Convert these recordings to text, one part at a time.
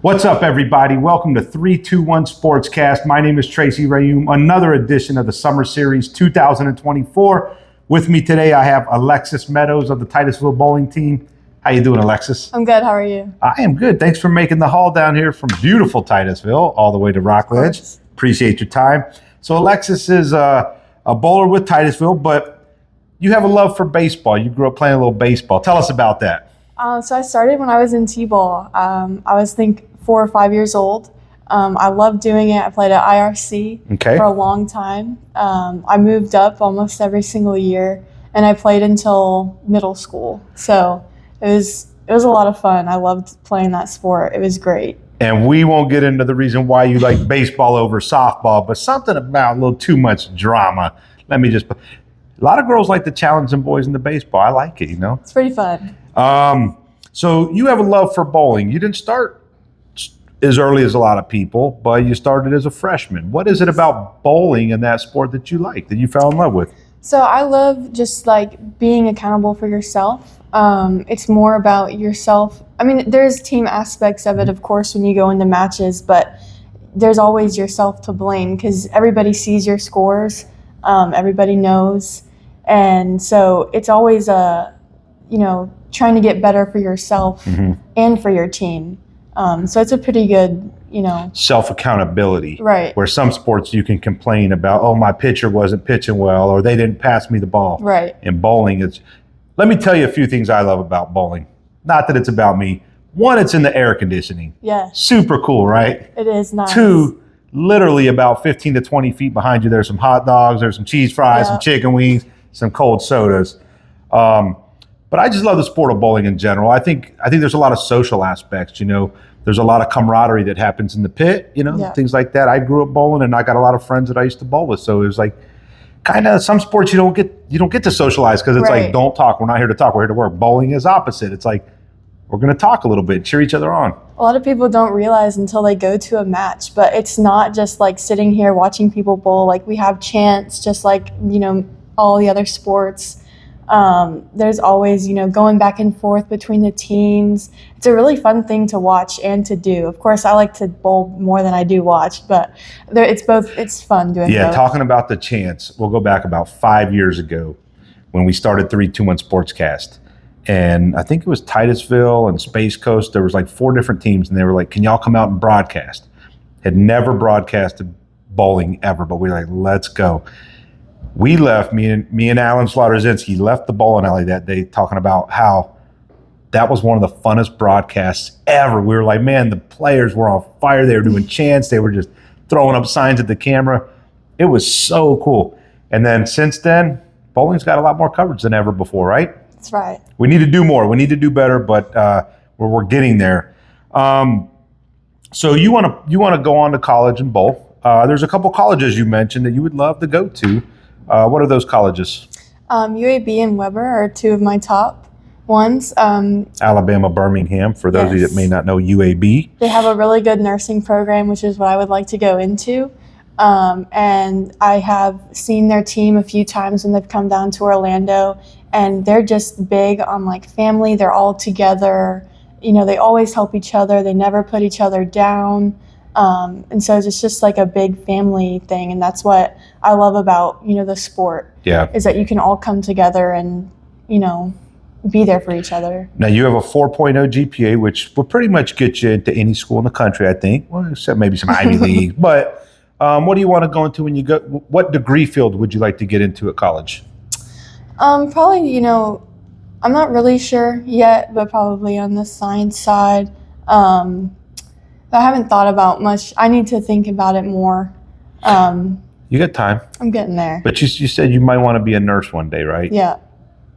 What's up, everybody? Welcome to 321 Sportscast. My name is Tracy Rayum, another edition of the Summer Series 2024. With me today, I have Alexis Meadows of the Titusville Bowling Team. How you doing, Alexis? I'm good. How are you? I am good. Thanks for making the haul down here from beautiful Titusville all the way to Rockledge. Appreciate your time. So Alexis is a bowler with Titusville, but you have a love for baseball. You grew up playing a little baseball. Tell us about that. So I started when I was in T-ball. I was 4 or 5 years old. I loved doing it. I played at IRC for a long time. I moved up almost every single year, and I played until middle school. So it was a lot of fun. I loved playing that sport. It was great. And we won't get into the reason why you like baseball over softball, but something about a little too much drama. A lot of girls like to challenge them boys in the baseball. I like it, you know. It's pretty fun. So you have a love for bowling. You didn't start as early as a lot of people, but you started as a freshman. What is it about bowling and that sport that you like, that you fell in love with? So I love just like being accountable for yourself. It's more about yourself. I mean, there's team aspects of it, of course, when you go into matches, but there's always yourself to blame because everybody sees your scores. Everybody knows. And so it's always trying to get better for yourself and for your team. So it's a pretty good, self-accountability. Right. Where some sports you can complain about, oh, my pitcher wasn't pitching well, or they didn't pass me the ball. Right. In bowling, let me tell you a few things I love about bowling. Not that it's about me. One, it's in the air conditioning. Yeah. Super cool, right? It is nice. Two, literally about 15 to 20 feet behind you, there's some hot dogs, there's some cheese fries, some chicken wings, some cold sodas. But I just love the sport of bowling in general. I think there's a lot of social aspects, There's a lot of camaraderie that happens in the pit, things like that. I grew up bowling and I got a lot of friends that I used to bowl with. So it was like kind of some sports you don't get to socialize because it's like, don't talk. We're not here to talk. We're here to work. Bowling is opposite. It's like, we're going to talk a little bit, cheer each other on. A lot of people don't realize until they go to a match, but it's not just like sitting here watching people bowl. Like we have chants, just like, all the other sports. There's always, going back and forth between the teams. It's a really fun thing to watch and to do. Of course, I like to bowl more than I do watch, but it's fun doing both. Yeah, talking about the chants, we'll go back about 5 years ago when we started 321 Sportscast. And I think it was Titusville and Space Coast. There was like 4 different teams, and they were like, can y'all come out and broadcast? Had never broadcasted bowling ever, but we were like, let's go. We left, me and Alan Slaughter-Zinski left the bowling alley that day talking about how that was one of the funnest broadcasts ever. We were like, man, the players were on fire. They were doing chants. They were just throwing up signs at the camera. It was so cool. And then since then, bowling's got a lot more coverage than ever before, right? That's right. We need to do more. We need to do better, but we're getting there. So you want to go on to college and bowl. There's a couple colleges you mentioned that you would love to go to. What are those colleges? UAB and Weber are 2 of my top ones. Alabama, Birmingham, for those of you that may not know UAB. They have a really good nursing program, which is what I would like to go into. And I have seen their team a few times when they've come down to Orlando, and they're just big on like family. They're all together. They always help each other. They never put each other down. And so it's just like a big family thing. And that's what I love about, the sport. Yeah. Is that you can all come together and, be there for each other. Now you have a 4.0 GPA, which will pretty much get you into any school in the country, I think. Well, except maybe some Ivy League. But what do you want to go into when you go? What degree field would you like to get into at college? Probably, I'm not really sure yet, but probably on the science side. I haven't thought about much. I need to think about it more. You got time. I'm getting there. But you said you might want to be a nurse one day, right? Yeah.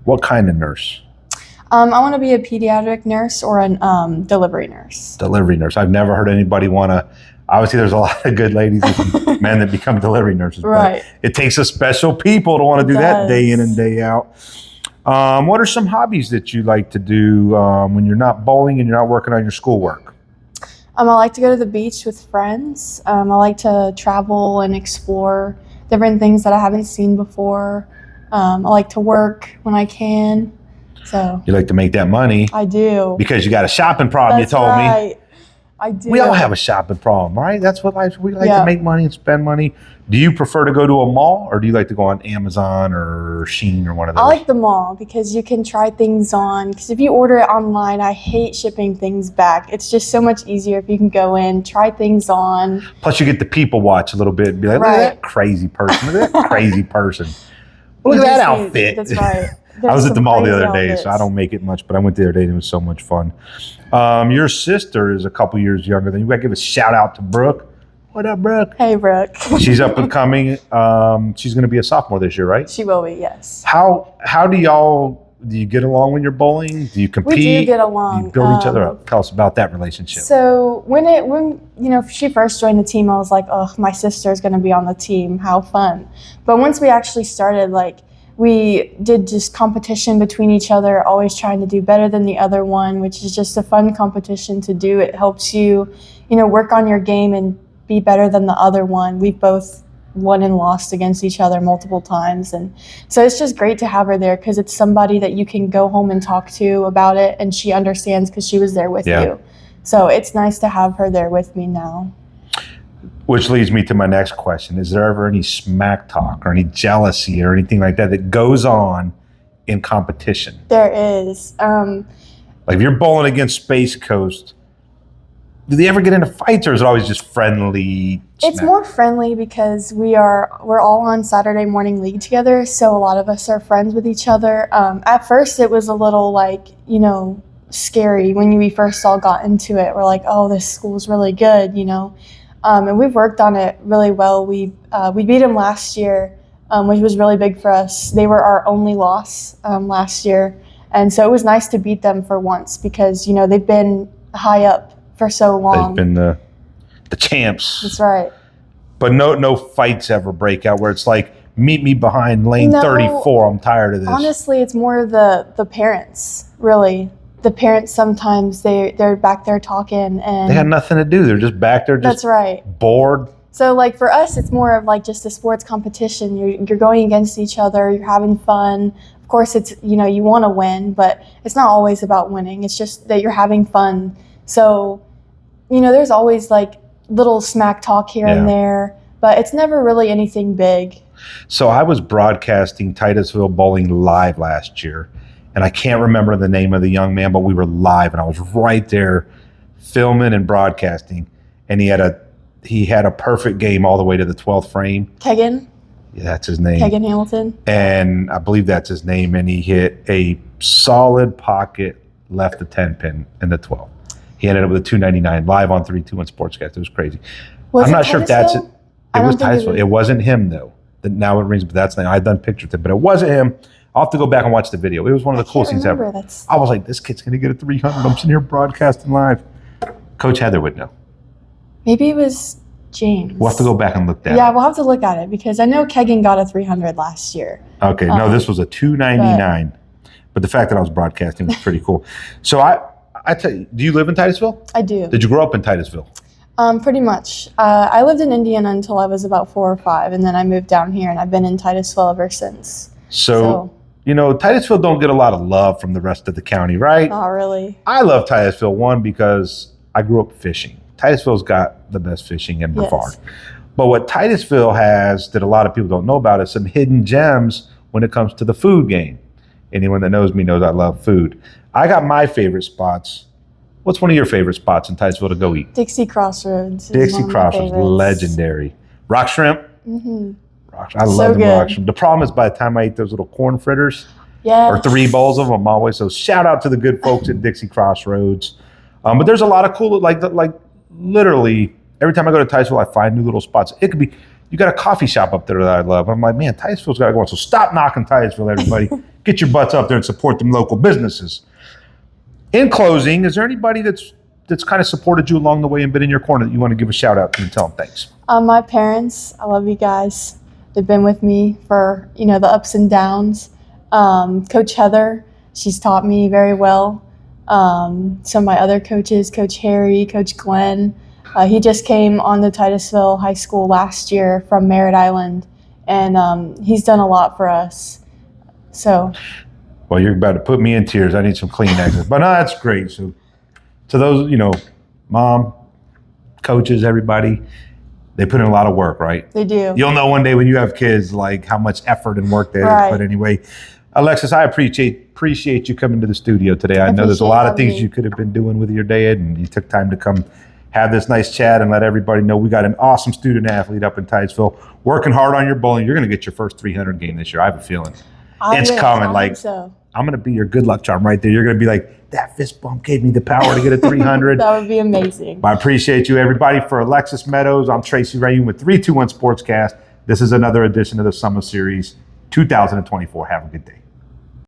What kind of nurse? I want to be a pediatric nurse or a delivery nurse. Delivery nurse. I've never heard anybody want to. Obviously, there's a lot of good ladies and men that become delivery nurses. Right. But it takes a special people to want to do that day in and day out. What are some hobbies that you like to do when you're not bowling and you're not working on your schoolwork? I like to go to the beach with friends. I like to travel and explore different things that I haven't seen before. I like to work when I can. So you like to make that money. I do. Because you got a shopping problem, That's you told right. me. I do. We all have a shopping problem, right? That's what we like Yeah. to make money and spend money. Do you prefer to go to a mall, or do you like to go on Amazon or Shein or one of those? I like the mall because you can try things on. Because if you order it online, I hate shipping things back. It's just so much easier if you can go in, try things on. Plus, you get the people watch a little bit and be like, look at that crazy person. Look at that crazy person. Look at that outfit. That's right. I was at the mall the other day, outfits. so I don't make it much, but I went the other day and it was so much fun. Your sister is a couple years younger than you. I gotta give a shout out to Brooke. What up, Brooke? Hey, Brooke. She's up and coming. She's going to be a sophomore this year, right? She will be, yes. How do you get along when you're bowling? Do you compete? We do get along. Do you build each other up? Tell us about that relationship. So when she first joined the team, I was like, oh, my sister's going to be on the team. How fun. But once we actually started, we did just competition between each other, always trying to do better than the other one, which is just a fun competition to do. It helps you, work on your game and be better than the other one. We've both won and lost against each other multiple times, and so it's just great to have her there because it's somebody that you can go home and talk to about it, and she understands because she was there with you. So it's nice to have her there with me now. Which leads me to my next question. Is there ever any smack talk or any jealousy or anything like that goes on in competition? There is. Like if you're bowling against Space Coast, do they ever get into fights, or is it always just friendly? It's more friendly because we're all on Saturday morning league together, so a lot of us are friends with each other. At first, it was a little scary when we first all got into it. We're like, oh, this school's really good, and we've worked on it really well. We beat them last year, which was really big for us. They were our only loss last year, and so it was nice to beat them for once because they've been high up for so long. They've been the champs. That's right. But no fights ever break out where it's like, meet me behind lane 34. I'm tired of this. Honestly, it's more the parents, really. The parents sometimes they're back there talking and they got nothing to do. They're just back there, just that's right. bored. So for us, it's more of just a sports competition. You're going against each other. You're having fun. Of course, it's you want to win, but it's not always about winning. It's just that you're having fun. So there's always little smack talk here and there, but it's never really anything big. So I was broadcasting Titusville Bowling live last year, and I can't remember the name of the young man, but we were live, and I was right there filming and broadcasting, and he had a perfect game all the way to the 12th frame. Kegan? Yeah, that's his name. Kegan Hamilton. And I believe that's his name, and he hit a solid pocket left the 10 pin in the 12th. He ended up with a 299 live on 321Sportscast. It was crazy. I'm not sure if that's it. It was Titusville. It wasn't him though. Now it rings, but that's the name. I've done pictures of it, but it wasn't him. I'll have to go back and watch the video. It was one of the coolest things ever. I was like, this kid's gonna get a 300. I'm sitting here broadcasting live. Coach Heather would know. Maybe it was James. We'll have to go back and look at it. Yeah, we'll have to look at it because I know Kegan got a 300 last year. Okay, no, this was a 299. But the fact that I was broadcasting was pretty cool. So I tell you, do you live in Titusville? I do. Did you grow up in Titusville? Pretty much. I lived in Indiana until I was about 4 or 5, and then I moved down here, and I've been in Titusville ever since. So Titusville don't get a lot of love from the rest of the county, right? Not really. I love Titusville, one, because I grew up fishing. Titusville's got the best fishing in Brevard. Yes. But what Titusville has that a lot of people don't know about is some hidden gems when it comes to the food game. Anyone that knows me knows I love food. I got my favorite spots. What's one of your favorite spots in Titusville to go eat? Dixie Crossroads. Dixie Crossroads, legendary. Rock shrimp. Mm-hmm. I love the rock shrimp. The problem is by the time I eat those little corn fritters, or 3 bowls of them, I'm always so. Shout out to the good folks at Dixie Crossroads. But there's a lot of cool, like literally every time I go to Titusville, I find new little spots. It could be you got a coffee shop up there that I love. I'm like, man, Titusville's got to go on. So stop knocking Titusville, everybody. Get your butts up there and support them local businesses. In closing, is there anybody that's kind of supported you along the way and been in your corner that you want to give a shout out to and tell them thanks? My parents, I love you guys. They've been with me for, the ups and downs. Coach Heather, she's taught me very well. Some of my other coaches, Coach Harry, Coach Glenn. He just came on to Titusville High School last year from Merritt Island, and he's done a lot for us. So. Well, you're about to put me in tears. I need some Kleenexes. But no, that's great. So to those, Mom, coaches, everybody, they put in a lot of work, right? They do. You'll know one day when you have kids, like how much effort and work there is. But anyway, Alexis, I appreciate you coming to the studio today. I know there's a lot of things you could have been doing with your day, and you took time to come have this nice chat and let everybody know we got an awesome student athlete up in Titusville working hard on your bowling. You're going to get your first 300 game this year. I have a feeling it's coming. Like, I'm going to be your good luck charm right there. You're going to be like, that fist bump gave me the power to get a 300. That would be amazing. I appreciate you, everybody. For Alexis Meadows, I'm Tracy Rayun with 321 Sportscast. This is another edition of the Summer Series 2024. Have a good day.